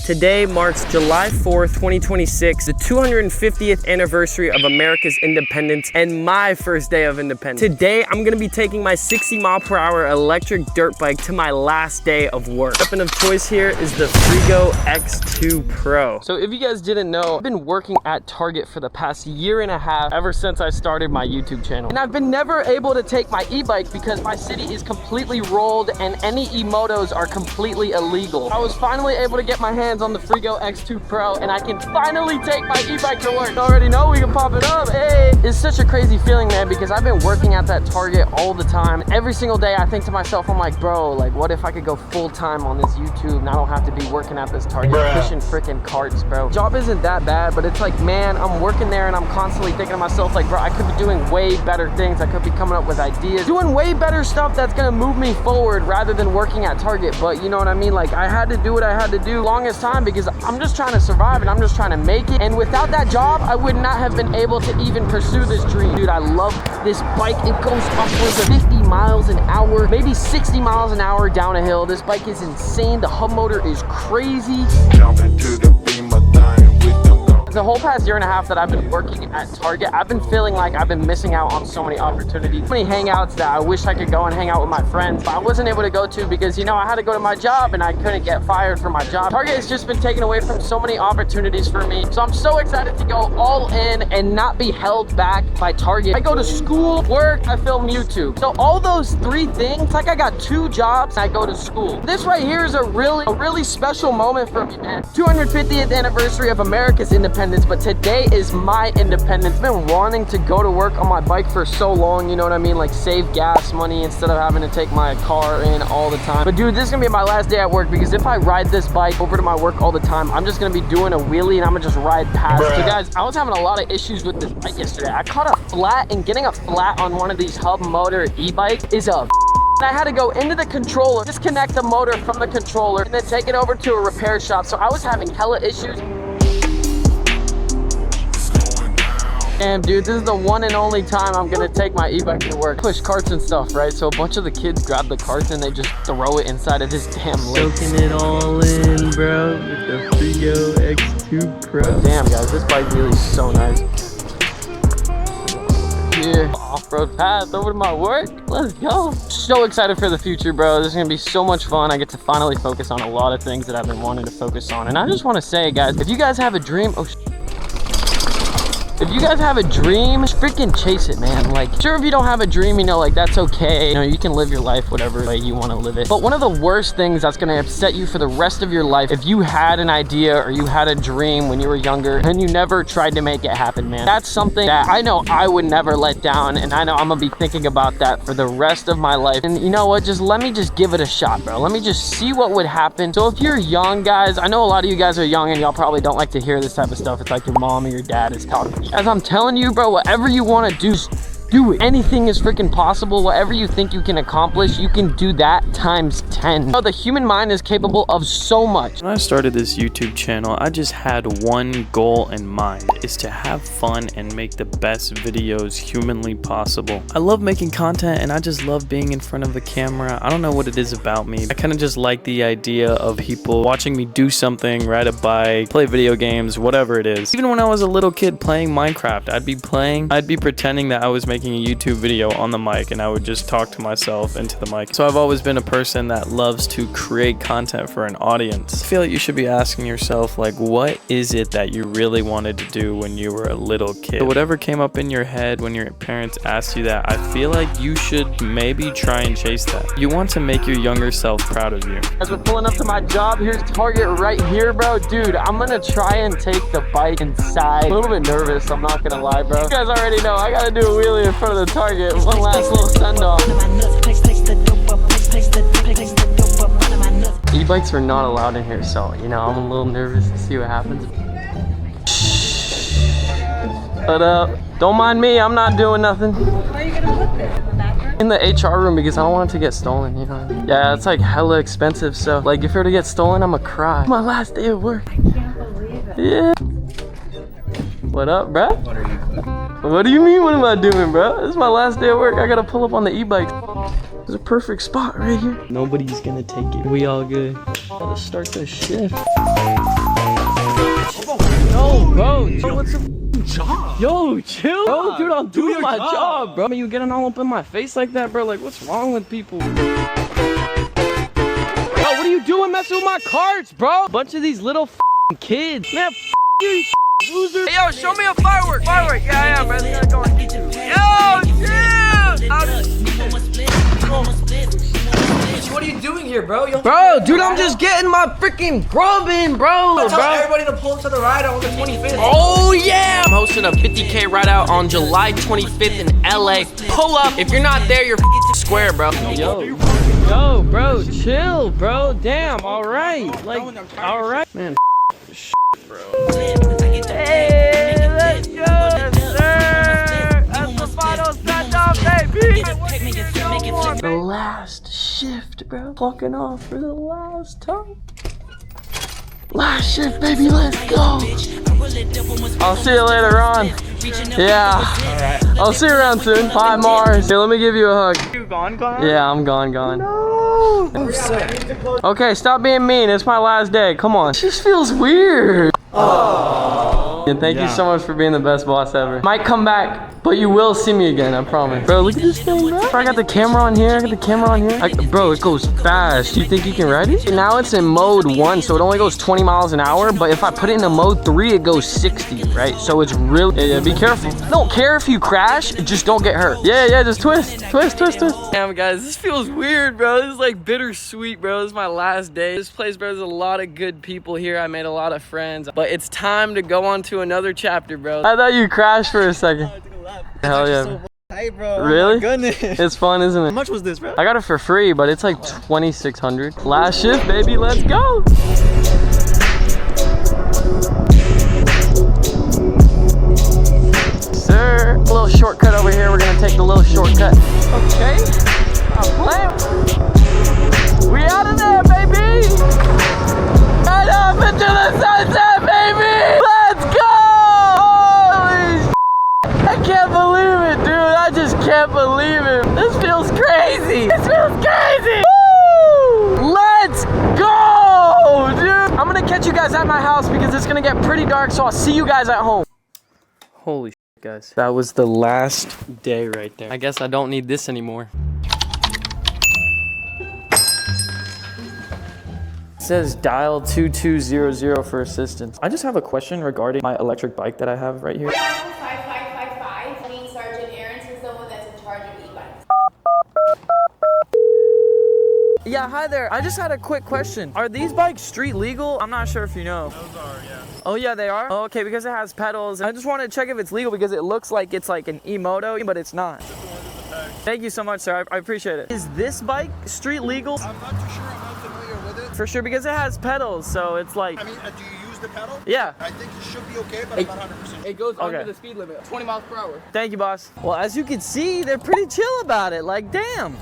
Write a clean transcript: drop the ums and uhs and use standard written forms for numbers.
Today marks July 4th, 2026, the 250th anniversary of America's independence and my first day of independence. Today, I'm gonna be taking my 60-mile-per-hour electric dirt bike to my last day of work. Weapon of choice here is the Frigo X2 Pro. So if you guys didn't know, I've been working at Target for the past year and a half, ever since I started my YouTube channel. And I've been never able to take my e-bike because my city is completely rolled and any e-motos are completely illegal. I was finally able to get my hands on the Frigo X2 Pro and I can finally take my e-bike to work. You already know we can pop it up, hey! It's such a crazy feeling, man, because I've been working at that Target all the time. Every single day I think to myself, I'm like, bro, like what if I could go full time on this YouTube and I don't have to be working at this Target pushing freaking carts, bro. Job isn't that bad, but it's like, man, I'm working there and I'm constantly thinking to myself like, bro, I could be doing way better things. I could be coming up with ideas, doing way better stuff that's gonna move me forward rather than working at Target. But you know what I mean? Like I had to do what I had to do longest time because I'm just trying to survive and I'm just trying to make it. And without that job, I would not have been able to even pursue this dream. Dude, I love this bike. It goes upwards of 50 miles an hour, maybe 60 miles an hour down a hill. This bike is insane. The hub motor is crazy. Jump into the beam of time with them. The whole past year and a half that I've been working at Target, I've been feeling like I've been missing out on so many opportunities. So many hangouts that I wish I could go and hang out with my friends, but I wasn't able to go to because, you know, I had to go to my job and I couldn't get fired from my job. Target has just been taken away from so many opportunities for me. So I'm so excited to go all in and not be held back by Target. I go to school, work, I film YouTube. So all those three things, like I got 2 jobs, I go to school. This right here is a really special moment for me, man. 250th anniversary of America's independence. But today is my independence. I've been wanting to go to work on my bike for so long, you know what I mean? Like save gas money instead of having to take my car in all the time. But dude, this is gonna be my last day at work because if I ride this bike over to my work all the time, I'm just gonna be doing a wheelie and I'm gonna just ride past. So guys, I was having a lot of issues with this bike yesterday. I caught a flat, and getting a flat on one of these hub motor e-bikes is a I had to go into the controller, disconnect the motor from the controller, and then take it over to a repair shop. So I was having hella issues. Damn, dude, this is the one and only time I'm gonna take my e-bike to work. Push carts and stuff, right? So a bunch of the kids grab the carts and they just throw it inside of this damn lake. Soaking it all in, bro, with the Frigo X2 Pro. Damn, guys, this bike really is so nice. Here, off-road path over to my work. Let's go. So excited for the future, bro. This is gonna be so much fun. I get to finally focus on a lot of things that I've been wanting to focus on. And I just wanna say, guys, if you guys have a dream, if you guys have a dream, freaking chase it, man. Like, sure, if you don't have a dream, you know, like, that's okay. You know, you can live your life whatever way you want to live it. But one of the worst things that's going to upset you for the rest of your life, if you had an idea or you had a dream when you were younger and you never tried to make it happen, man. That's something that I know I would never let down, and I know I'm going to be thinking about that for the rest of my life. And you know what? Let me just give it a shot, bro. Let me just see what would happen. So if you're young, guys, I know a lot of you guys are young and y'all probably don't like to hear this type of stuff. It's like your mom or your dad is talking to you. As I'm telling you, bro, whatever you want to do, do it. Anything is freaking possible. Whatever you think you can accomplish, you can do that times 10. You know, the human mind is capable of so much. When I started this YouTube channel, I just had one goal in mind, is to have fun and make the best videos humanly possible. I love making content and I just love being in front of the camera. I don't know what it is about me. I kind of just like the idea of people watching me do something, ride a bike, play video games, whatever it is. Even when I was a little kid playing Minecraft, I'd be pretending that I was making a YouTube video on the mic and I would just talk to myself into the mic. So I've always been a person that loves to create content for an audience. I feel like you should be asking yourself, like, what is it that you really wanted to do when you were a little kid? So whatever came up in your head when your parents asked you that, I feel like you should maybe try and chase that. You want to make your younger self proud of you. As we're pulling up to my job, here's Target right here, bro. Dude, I'm gonna try and take the bike inside. I'm a little bit nervous, I'm not gonna lie, bro. You guys already know I gotta do a wheelie in front of the Target. One last little send-off. E-bikes are not allowed in here, so, you know, I'm a little nervous to see what happens. But, don't mind me, I'm not doing nothing. Where are you gonna put this? In the bathroom? In the HR room because I don't want it to get stolen, you know? Yeah, it's like hella expensive, so, like, if it were to get stolen, I'm gonna cry. My last day of work. I can't believe it. Yeah. What up, bro? What are you doing? What do you mean, what am I doing, bro? This is my last day of work. I gotta pull up on the e-bike. There's a perfect spot right here. Nobody's gonna take it. We all good. Gotta start the shift. Bro, what's the job? Yo, chill. Bro, dude, I'm doing my job, bro. I mean, you getting all up in my face like that, bro? Like, what's wrong with people? Bro, what are you doing messing with my carts, bro? Bunch of these little kids. Man, you loser. Hey, yo, show me a firework. Firework. Yeah, bro. They gotta go on YouTube. Yo, What are you doing here, bro? bro, dude, I'm just getting my freaking grub in, bro. Tell everybody to pull up to the ride on the 25th. Oh yeah! I'm hosting a 50K ride out on July 25th in LA. Pull up. If you're not there, you're square, bro. Yo, bro, chill, bro. Damn, all right. Like, all right, man. Bro. Hey, let's go, sir. That's the final send off, baby. The last shift, bro. Clocking off for the last time. Last shift, baby, let's go. I'll see you later on. Yeah. Alright. I'll see you around soon. Bye, Mars. Here, let me give you a hug. You gone? Yeah, I'm gone. No. Okay, stop being mean. It's my last day. Come on. It just feels weird. And thank you so much for being the best boss ever. Might come back, but you will see me again, I promise. Bro, look at this thing, bro. I got the camera on here. Bro, it goes fast. Do you think you can ride it? Now it's in mode 1, so it only goes 20 miles an hour. But if I put it into mode 3, it goes 60, right? So it's really, yeah, be careful. Don't care if you crash, just don't get hurt. Yeah, just twist. Damn, guys, this feels weird, bro. This is like bittersweet, bro. This is my last day. This place, bro, there's a lot of good people here. I made a lot of friends. But it's time to go on to another chapter, bro. I thought you crashed for a second. Hell yeah. Hey, bro. Really? Oh my goodness. It's fun, isn't it? How much was this, bro? I got it for free, but it's like 2,600. Last shift, baby. Let's go. Sir, a little shortcut over here. We're gonna take the little shortcut. Okay. We out of there, baby. Right up into the sunset, baby. Let's go. Holy sh**. I can't believe it, dude. I just can't believe it. This feels crazy. Woo! Let's go, dude. I'm gonna catch you guys at my house because it's gonna get pretty dark, so I'll see you guys at home. Holy shit, guys. That was the last day right there. I guess I don't need this anymore. It says dial 2200 for assistance. I just have a question regarding my electric bike that I have right here. 5555, means Sergeant Aaron's is the one that's in charge of ebikes. Yeah, hi there. I just had a quick question. Are these bikes street legal? I'm not sure if you know. Those are, yeah. Oh yeah, they are? Oh, okay, because it has pedals. I just wanted to check if it's legal because it looks like it's like an e-moto, but it's not. Thank you so much, sir. I appreciate it. Is this bike street legal? I'm not too sure. I'm not familiar with it. For sure, because it has pedals, so it's like... I mean, do you use the pedal? Yeah. I think it should be okay, but I'm not 100%. It goes Okay. under the speed limit, 20 miles per hour. Thank you, boss. Well, as you can see, they're pretty chill about it. Like, damn.